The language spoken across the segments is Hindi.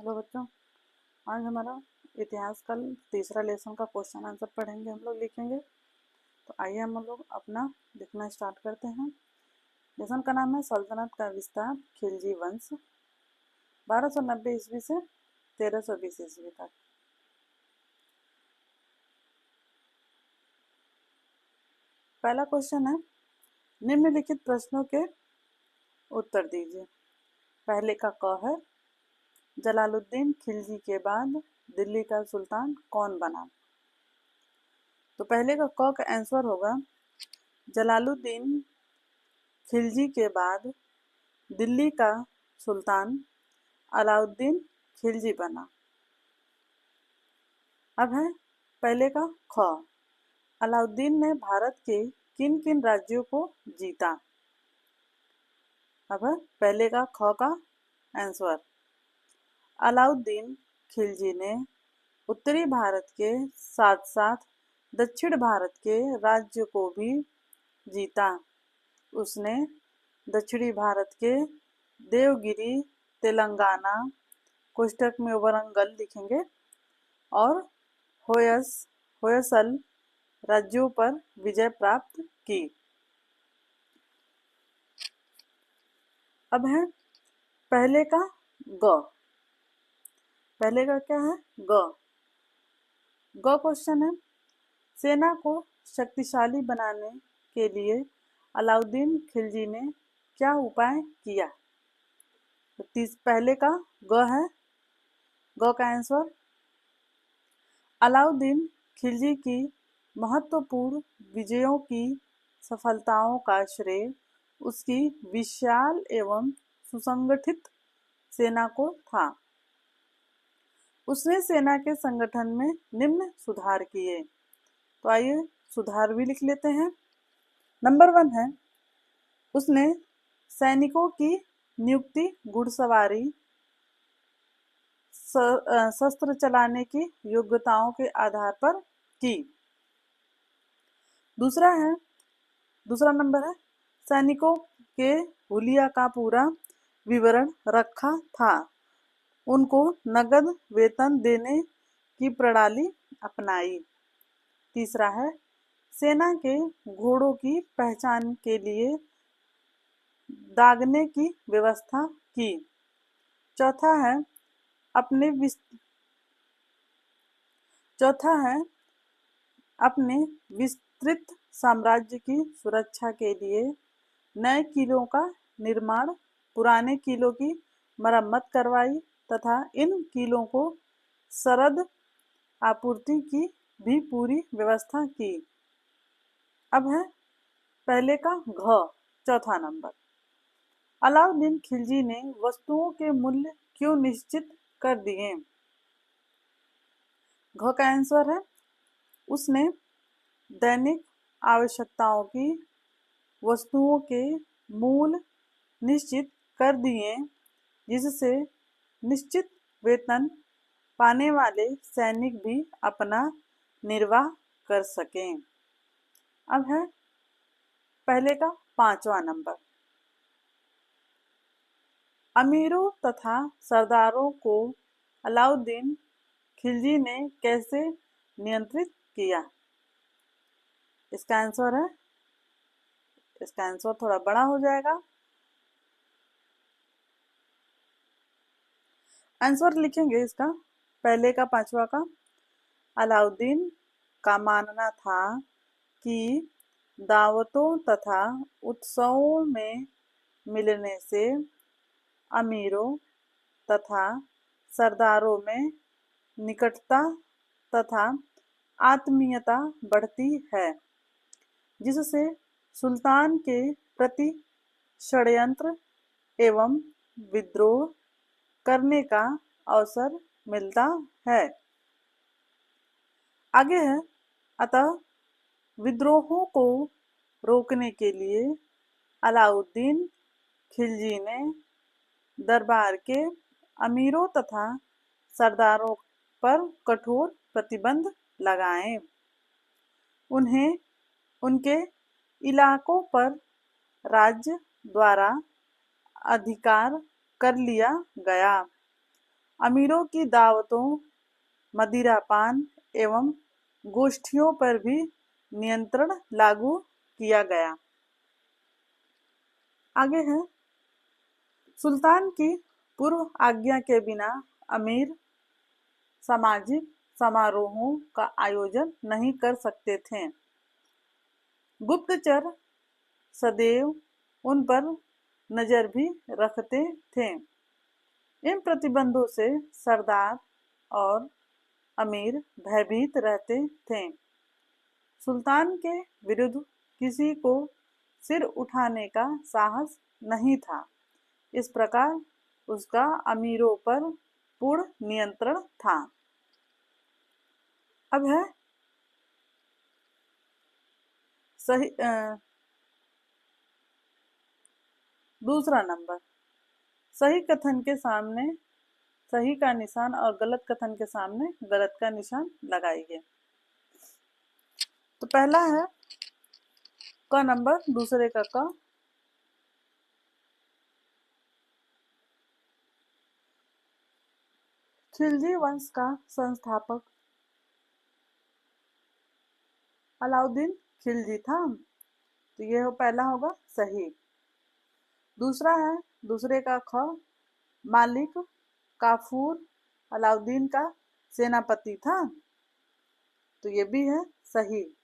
हेलो बच्चों, आज हमारा इतिहास का तीसरा लेसन का क्वेश्चन आंसर पढ़ेंगे। हम लोग लिखेंगे। तो आइए हम लोग अपना लिखना स्टार्ट करते हैं। लेसन का नाम है सल्तनत का विस्तार, खिलजी वंश, 1290 ईस्वी से 1320 ईस्वी तक। पहला क्वेश्चन है, निम्नलिखित प्रश्नों के उत्तर दीजिए। पहले का क है, जलालुद्दीन खिलजी के बाद दिल्ली का सुल्तान कौन बना? तो पहले का क का आंसर होगा, जलालुद्दीन खिलजी के बाद दिल्ली का सुल्तान अलाउद्दीन खिलजी बना। अब है पहले का ख, अलाउद्दीन ने भारत के किन किन राज्यों को जीता? अब है पहले का ख का आंसर, अलाउद्दीन खिलजी ने उत्तरी भारत के साथ साथ दक्षिण भारत के राज्य को भी जीता। उसने दक्षिणी भारत के देवगिरी, तेलंगाना, कोष्टक में वरंगल लिखेंगे, और होयसल राज्यों पर विजय प्राप्त की। अब है पहले का ग। पहले का क्या है? ग। ग क्वेश्चन है, सेना को शक्तिशाली बनाने के लिए अलाउद्दीन खिलजी ने क्या उपाय किया? तो पहले का ग है, ग का आंसर, अलाउद्दीन खिलजी की महत्वपूर्ण विजयों की सफलताओं का श्रेय उसकी विशाल एवं सुसंगठित सेना को था। उसने सेना के संगठन में निम्न सुधार किए। तो आइए सुधार भी लिख लेते हैं। नंबर 1 है, उसने सैनिकों की नियुक्ति घुड़सवारी, शस्त्र चलाने की योग्यताओं के आधार पर की। दूसरा नंबर है, सैनिकों के हुलिया का पूरा विवरण रखा था। उनको नगद वेतन देने की प्रणाली अपनाई। तीसरा है, सेना के घोड़ों की पहचान के लिए दागने की व्यवस्था की। चौथा है, अपने विस्तृत साम्राज्य की सुरक्षा के लिए नए किलों का निर्माण, पुराने किलों की मरम्मत करवाई तथा इन किलों को सरद आपूर्ति की भी पूरी व्यवस्था की। अब है पहले का घ, चौथा नंबर, अलाउद्दीन खिलजी ने वस्तुओं के मूल्य क्यों निश्चित कर दिए? घ का आंसर है, उसने दैनिक आवश्यकताओं की वस्तुओं के मूल्य निश्चित कर दिए, जिससे निश्चित वेतन पाने वाले सैनिक भी अपना निर्वाह कर सकें। अब है पहले का पांचवा नंबर, अमीरों तथा सरदारों को अलाउद्दीन खिलजी ने कैसे नियंत्रित किया? इसका आंसर थोड़ा बड़ा हो जाएगा। आंसर लिखेंगे इसका, पहले का पांचवा का, अलाउद्दीन का मानना था कि दावतों तथा उत्सवों में मिलने से अमीरों तथा सरदारों में निकटता तथा आत्मीयता बढ़ती है, जिससे सुल्तान के प्रति षड्यंत्र एवं विद्रोह करने का अवसर मिलता है। आगे है, अतः विद्रोहों को रोकने के लिए अलाउद्दीन खिलजी ने दरबार के अमीरों तथा सरदारों पर कठोर प्रतिबंध लगाए। उन्हें उनके इलाकों पर राज्य द्वारा अधिकार कर लिया गया अमीरों की दावतों, मदिरापान एवं गोष्ठियों पर भी नियंत्रण लागू किया गया। आगे है, सुल्तान की पूर्व आज्ञा के बिना अमीर सामाजिक समारोहों का आयोजन नहीं कर सकते थे। गुप्तचर सदैव उन पर नजर भी रखते थे। इन प्रतिबंधों से सरदार और अमीर भयभीत रहते थे। सुल्तान के विरुद्ध किसी को सिर उठाने का साहस नहीं था। इस प्रकार उसका अमीरों पर पूर्ण नियंत्रण था। अब है सही दूसरा नंबर, सही कथन के सामने सही का निशान और गलत कथन के सामने गलत का निशान लगाइए। तो पहला है क नंबर, दूसरे का क। खिलजी वंश का संस्थापक अलाउद्दीन खिलजी था, तो ये पहला होगा सही। दूसरा है, दूसरे का ख, मालिक काफूर अलाउद्दीन का सेनापति था, तो ये भी है सही।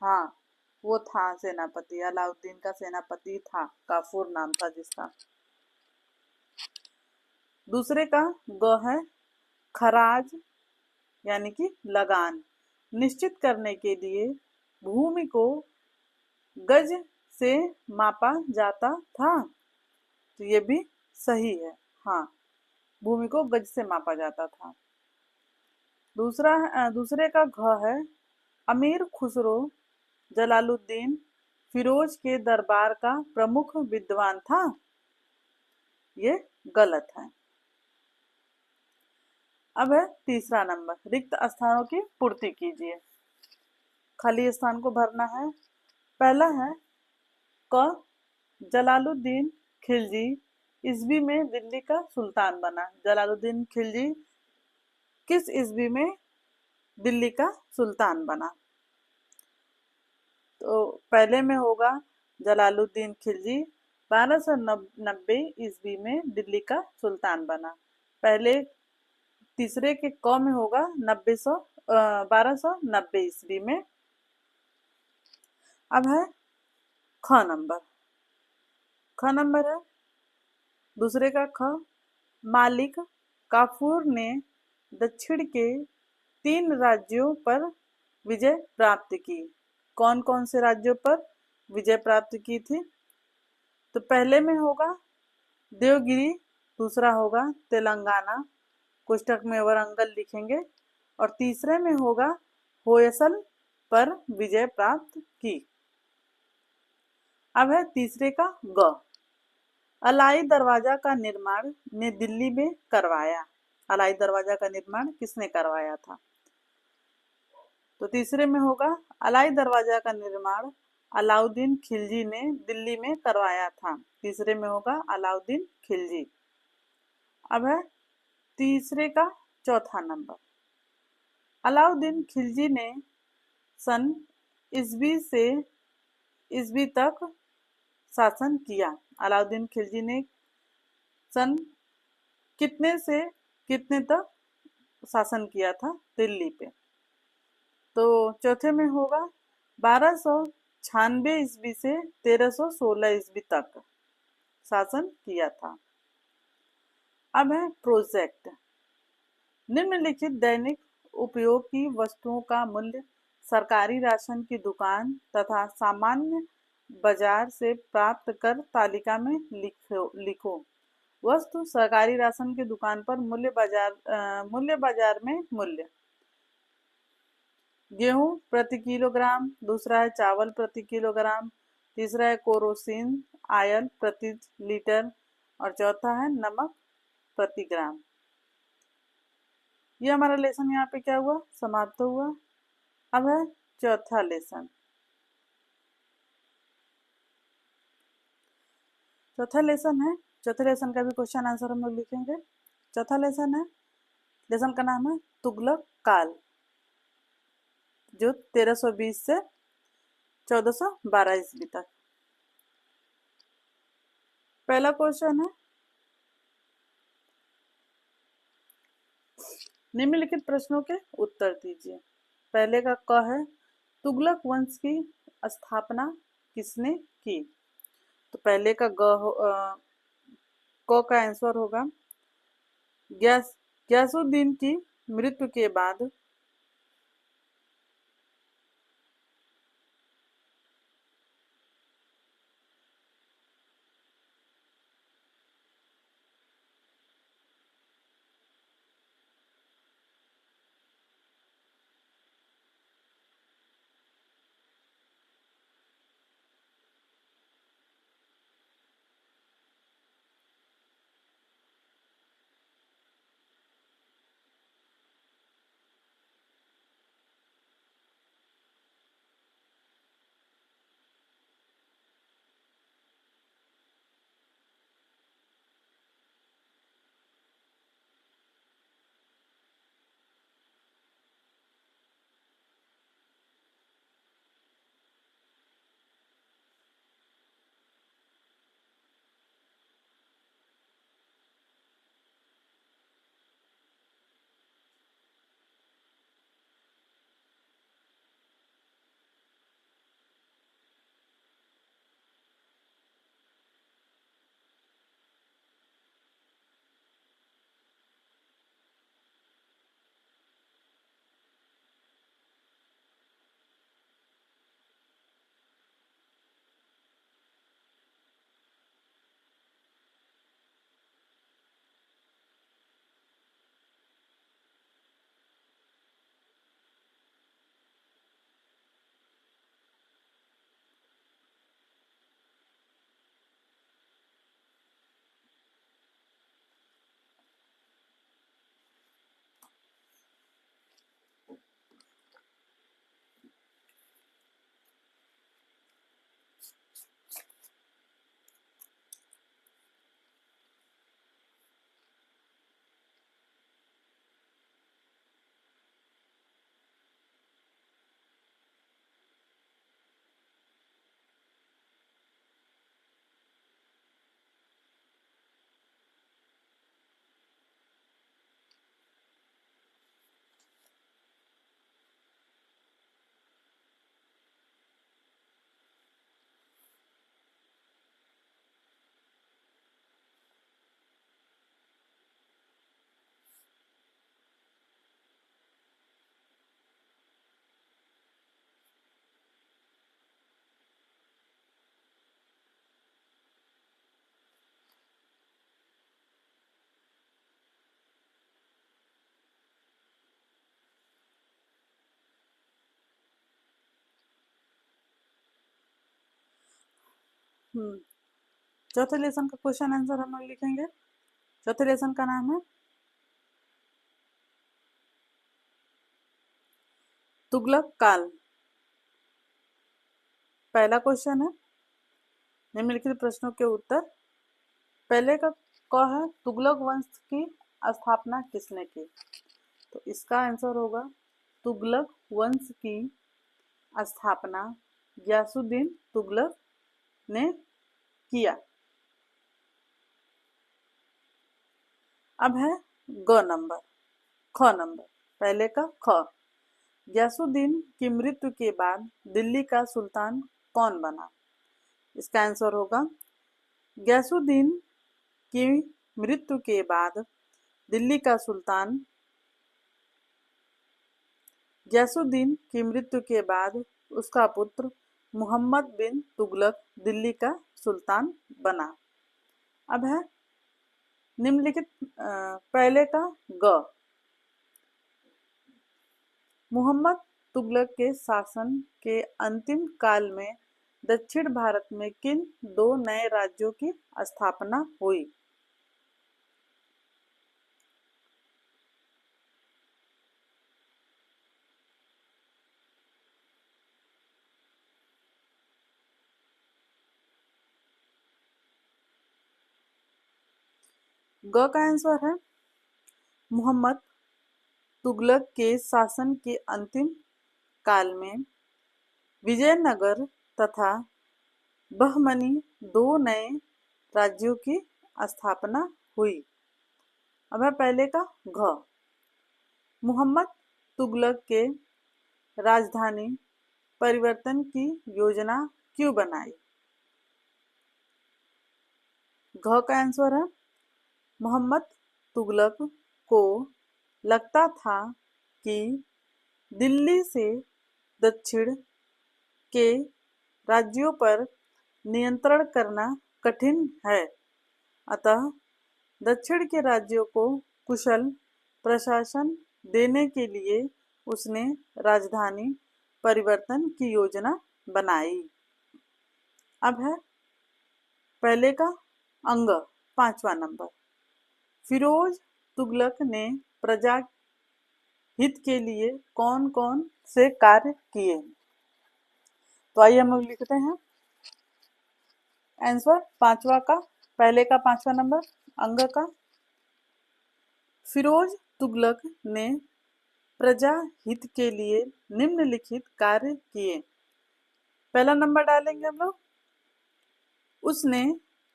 हाँ, वो था सेनापति, अलाउद्दीन का सेनापति था, काफूर नाम था जिसका। दूसरे का ग है, खराज यानी कि लगान निश्चित करने के लिए भूमि को गज से मापा जाता था, तो ये भी सही है। हाँ, भूमि को गज से मापा जाता था। दूसरे का घ है, अमीर खुसरो जलालुद्दीन फिरोज के दरबार का प्रमुख विद्वान था, ये गलत है। अब है तीसरा नंबर, रिक्त स्थानों की पूर्ति कीजिए। खाली स्थान को भरना है। पहला है क, जलालुद्दीन खिलजी ईस्वी में दिल्ली का सुल्तान बना। जलालुद्दीन खिलजी किस ईस्वी में दिल्ली का सुल्तान बना? तो पहले में होगा जलालुद्दीन खिलजी 1290 ईस्वी में दिल्ली का सुल्तान बना। पहले तीसरे के क में होगा 1290 ईस्वी में। अब है ख नंबर। ख नंबर है, दूसरे का ख, मालिक काफूर ने दक्षिण के 3 राज्यों पर विजय प्राप्त की। कौन कौन से राज्यों पर विजय प्राप्त की थी? तो पहले में होगा देवगिरी, दूसरा होगा तेलंगाना, कोष्टक में वरंगल लिखेंगे, और तीसरे में होगा होयसल पर विजय प्राप्त की। अब है तीसरे का ग, अलाई दरवाजा का निर्माण ने दिल्ली में करवाया। अलाई दरवाजा का निर्माण किसने करवाया था? तो तीसरे में होगा अलाई दरवाजा का निर्माण अलाउद्दीन खिलजी ने दिल्ली में करवाया था। तीसरे में होगा अलाउद्दीन खिलजी। अब है तीसरे का चौथा नंबर, अलाउद्दीन खिलजी ने सन ईस्वी से ईस्वी तक शासन किया। अलाउद्दीन खिलजी ने सन कितने से कितने तक शासन किया था दिल्ली पे? तो चौथे में होगा 1296 ईस्वी से 1316 ईस्वी तक शासन किया था। अब है प्रोजेक्ट। निम्नलिखित दैनिक उपयोग की वस्तुओं का मूल्य सरकारी राशन की दुकान तथा सामान्य बाजार से प्राप्त कर तालिका में लिखो। वस्तु सरकारी राशन की दुकान पर मूल्य बाजार में मूल्य। गेहूं प्रति किलोग्राम, दूसरा है चावल प्रति किलोग्राम, तीसरा है केरोसिन आयल प्रति लीटर, और चौथा है नमक प्रति ग्राम। ये हमारा लेसन यहाँ पे क्या हुआ, समाप्त हुआ। अब है चौथा लेसन। चौथा लेसन का भी क्वेश्चन आंसर हम लोग लिखेंगे। चौथा लेसन है, लेसन का नाम है तुगलक काल, जो 1320 से 1412 ईस्वी तक। पहला क्वेश्चन है, निम्नलिखित प्रश्नों के उत्तर दीजिए। पहले का क है, तुगलक वंश की स्थापना किसने की? तो पहले का क का आंसर होगा गयासुद्दीन की मृत्यु के बाद चौथे लेसन का क्वेश्चन आंसर हम लोग लिखेंगे। चौथे लेसन का नाम है तुगलक काल। पहला क्वेश्चन है, निम्नलिखित प्रश्नों के उत्तर। पहले का क है, तुगलक वंश की स्थापना किसने की? तो इसका आंसर होगा तुगलक वंश की स्थापना गयासुद्दीन तुगलक ने किया। अब है ख नंबर। पहले का ख, गयासुद्दीन की मृत्यु के बाद दिल्ली का सुल्तान कौन बना? इसका आंसर होगा गयासुद्दीन की मृत्यु के बाद दिल्ली का सुल्तान गयासुद्दीन की मृत्यु के बाद उसका पुत्र मुहम्मद बिन तुगलक दिल्ली का सुल्तान बना। अब है निम्नलिखित पहले का ग, मुहम्मद तुगलक के शासन के अंतिम काल में दक्षिण भारत में किन दो नए राज्यों की स्थापना हुई? ग का आंसर है मुहम्मद तुगलक के शासन के अंतिम काल में विजयनगर तथा बहमनी दो नए राज्यों की स्थापना हुई। अब है पहले का घ। मोहम्मद तुगलक के राजधानी परिवर्तन की योजना क्यों बनाई? घ का आंसर है मोहम्मद तुगलक को लगता था कि दिल्ली से दक्षिण के राज्यों पर नियंत्रण करना कठिन है, अतः दक्षिण के राज्यों को कुशल प्रशासन देने के लिए उसने राजधानी परिवर्तन की योजना बनाई। अब है पहले का अंग, पांचवा नंबर। फिरोज तुगलक ने प्रजा हित के लिए कौन कौन से कार्य किए? तो आइए हम लोग लिखते हैं आंसर पांचवा का, पहले का पांचवा नंबर अंग का। फिरोज तुगलक ने प्रजा हित के लिए निम्नलिखित कार्य किए। पहला नंबर डालेंगे हम लोग, उसने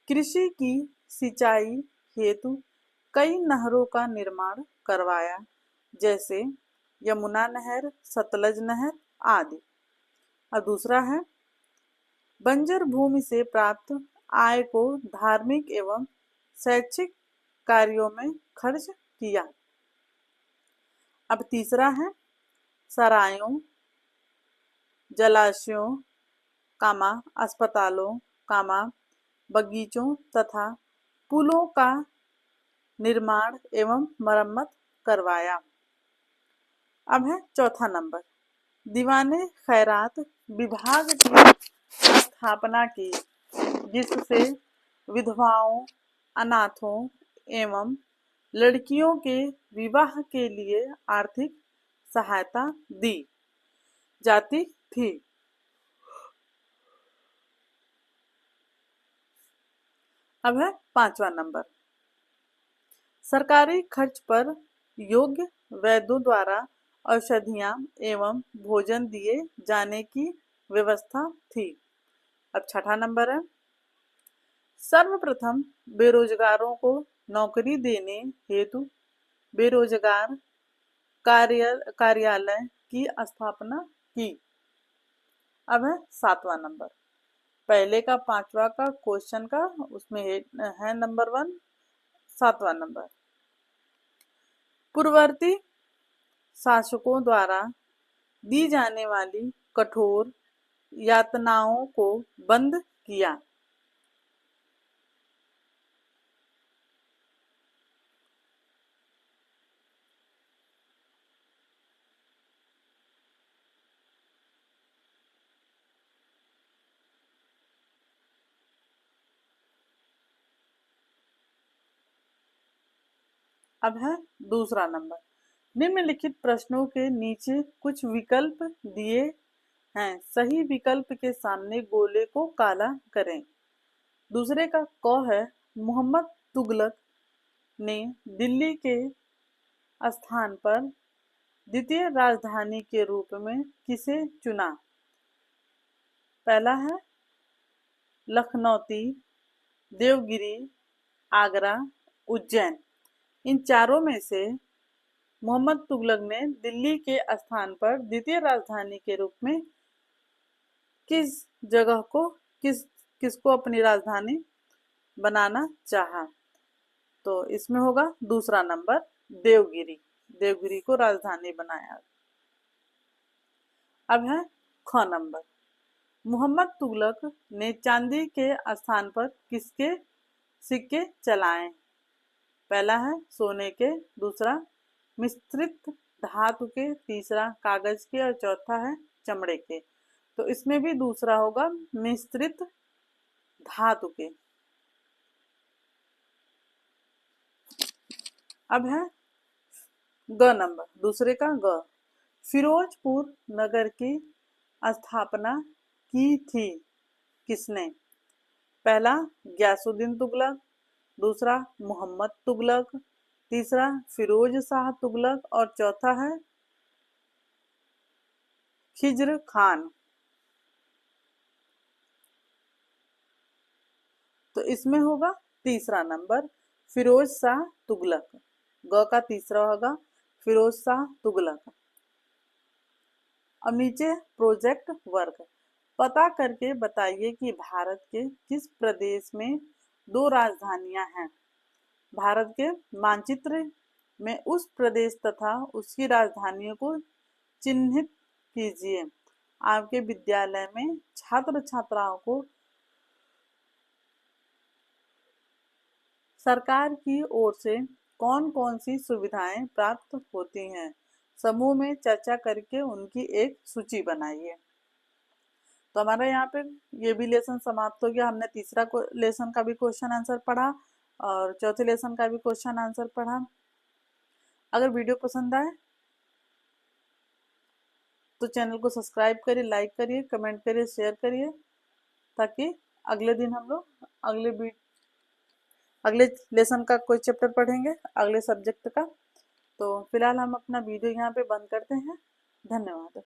कृषि की सिंचाई हेतु कई नहरों का निर्माण करवाया, जैसे यमुना नहर, सतलज नहर आदि। और दूसरा है बंजर भूमि से प्राप्त आय को धार्मिक एवं शैक्षिक कार्यों में खर्च किया। अब तीसरा है सरायों, जलाशयों, अस्पतालों, बगीचों तथा पुलों का निर्माण एवं मरम्मत करवाया। अब है चौथा नंबर, दीवाने खैरात विभाग की स्थापना की, जिससे विधवाओं, अनाथों एवं लड़कियों के विवाह के लिए आर्थिक सहायता दी जाती थी। अब है पांचवा नंबर, सरकारी खर्च पर योग्य वैद्यों द्वारा औषधियां एवं भोजन दिए जाने की व्यवस्था थी। अब छठा नंबर है सर्वप्रथम बेरोजगारों को नौकरी देने हेतु बेरोजगार कार्यालय की स्थापना की। अब है सातवां नंबर, पहले का पांचवा का क्वेश्चन का उसमें है नंबर 1, सातवां नंबर, पूर्ववर्ती शासकों द्वारा दी जाने वाली कठोर यातनाओं को बंद किया। अब है दूसरा नंबर, निम्नलिखित प्रश्नों के नीचे कुछ विकल्प दिए हैं, सही विकल्प के सामने गोले को काला करें। दूसरे का क है मोहम्मद तुगलक ने दिल्ली के स्थान पर द्वितीय राजधानी के रूप में किसे चुना? पहला है लखनौती, देवगिरी, आगरा, उज्जैन। इन चारों में से मोहम्मद तुगलक ने दिल्ली के स्थान पर द्वितीय राजधानी के रूप में किस जगह को किसको अपनी राजधानी बनाना चाहा? तो इसमें होगा दूसरा नंबर देवगिरी, देवगिरी को राजधानी बनाया। अब है ख नंबर, मोहम्मद तुगलक ने चांदी के स्थान पर किसके सिक्के चलाए? पहला है सोने के, दूसरा मिश्रित धातु के, तीसरा कागज के और चौथा है चमड़े के। तो इसमें भी दूसरा होगा मिश्रित धातु के। अब है ग नंबर, दूसरे का ग, फिरोजपुर नगर की स्थापना की थी किसने? पहला गयासुद्दीन तुगलक, दूसरा मोहम्मद तुगलक, तीसरा फिरोज शाह तुगलक और चौथा है खिज्र खान। तो इसमें होगा तीसरा नंबर फिरोज शाह तुगलक। ग का तीसरा होगा फिरोज शाह तुगलक। अब नीचे प्रोजेक्ट वर्क, पता करके बताइए कि भारत के किस प्रदेश में दो राजधानियां हैं। भारत के मानचित्र में उस प्रदेश तथा उसकी राजधानियों को चिन्हित कीजिए। आपके विद्यालय में छात्र छात्राओं को सरकार की ओर से कौन कौन सी सुविधाएं प्राप्त होती हैं। समूह में चर्चा करके उनकी एक सूची बनाइए। तो हमारा यहाँ पे ये भी लेसन समाप्त हो गया। हमने तीसरा लेसन का भी क्वेश्चन आंसर पढ़ा और चौथे लेसन का भी क्वेश्चन आंसर पढ़ा। अगर वीडियो पसंद आए तो चैनल को सब्सक्राइब करिए, लाइक करिए, कमेंट करिए, शेयर करिए, ताकि अगले दिन हम लोग अगले लेसन का कोई चैप्टर पढ़ेंगे, अगले सब्जेक्ट का। तो फिलहाल हम अपना वीडियो यहाँ पे बंद करते हैं। धन्यवाद।